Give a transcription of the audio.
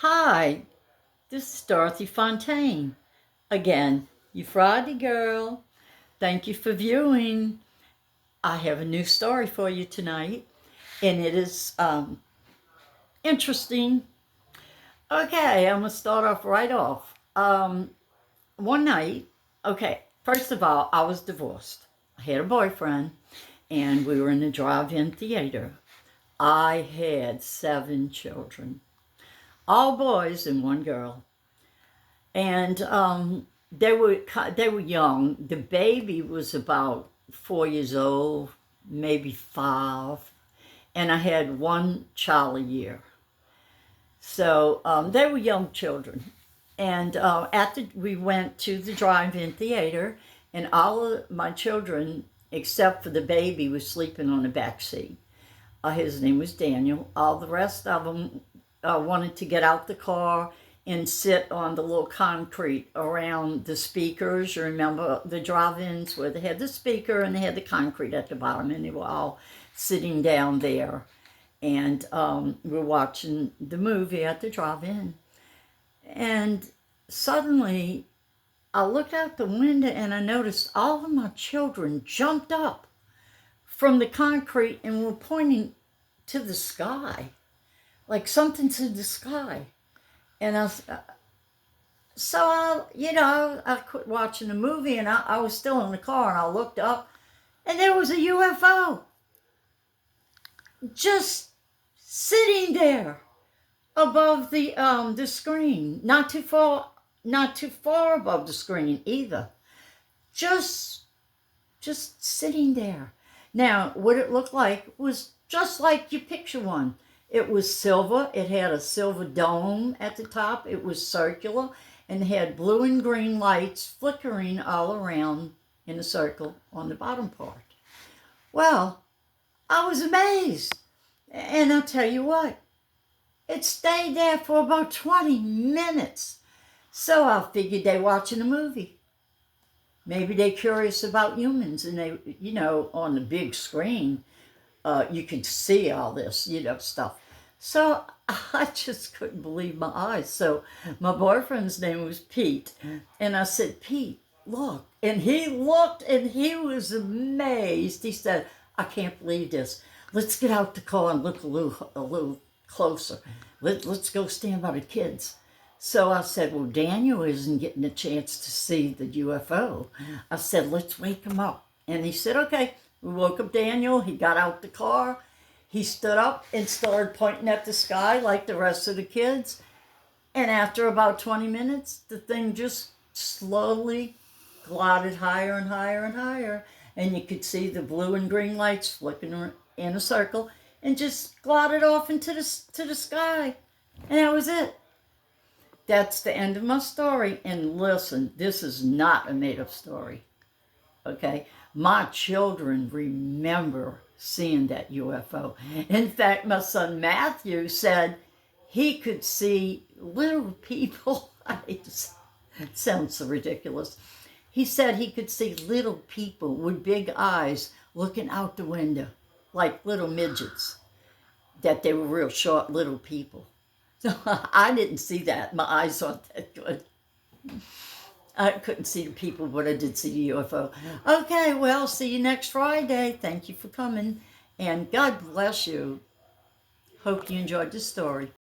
Hi, this is Dorothy Fontaine. Again, you Friday girl. Thank you for viewing. I have a new story for you tonight, and it is interesting. Okay, I'm gonna start off right off. One night, okay, first of all, I was divorced. I had a boyfriend, and we were in a drive-in theater. I had 7 children, all boys and one girl. And they were young. The baby was about 4 years old, maybe 5, and I had one child a year. So they were young children. And we went to the drive-in theater, and all of my children, except for the baby, was sleeping on the back seat. His name was Daniel. All the rest of them wanted to get out the car and sit on the little concrete around the speakers. You remember the drive-ins where they had the speaker and they had the concrete at the bottom, and they were all sitting down there. And we're watching the movie at the drive-in. And suddenly I looked out the window and I noticed all of my children jumped up from the concrete and were pointing to the sky, like something to the sky. And I quit watching the movie, and I was still in the car, and I looked up, and there was a UFO just sitting there above the screen, not too far above the screen either, just sitting there. Now, what it looked like was just like you picture one. It was silver. It had a silver dome at the top. It was circular and had blue and green lights flickering all around in a circle on the bottom part. Well, I was amazed. And I'll tell you what, it stayed there for about 20 minutes. So I figured they're watching a movie. Maybe they're curious about humans, and they, on the big screen, you could see all this, stuff. So I just couldn't believe my eyes. So my boyfriend's name was Pete. And I said, Pete, look. And he looked and he was amazed. He said, I can't believe this. Let's get out the car and look a little closer. Let's go stand by the kids. So I said, well, Daniel isn't getting a chance to see the UFO. I said, let's wake him up. And he said, okay. We woke up Daniel. He got out the car. He stood up and started pointing at the sky like the rest of the kids. And after about 20 minutes, the thing just slowly glided higher and higher and higher. And you could see the blue and green lights flicking in a circle and just glided off into the sky. And that was it. That's the end of my story. And listen, this is not a made-up story. Okay? My children remember seeing that UFO. In fact, my son Matthew said he could see little people. It sounds so ridiculous. He said he could see little people with big eyes looking out the window, like little midgets, that they were real short little people. So I didn't see that. My eyes aren't that good. I couldn't see the people, but I did see the UFO. Okay, well, see you next Friday. Thank you for coming, and God bless you. Hope you enjoyed the story.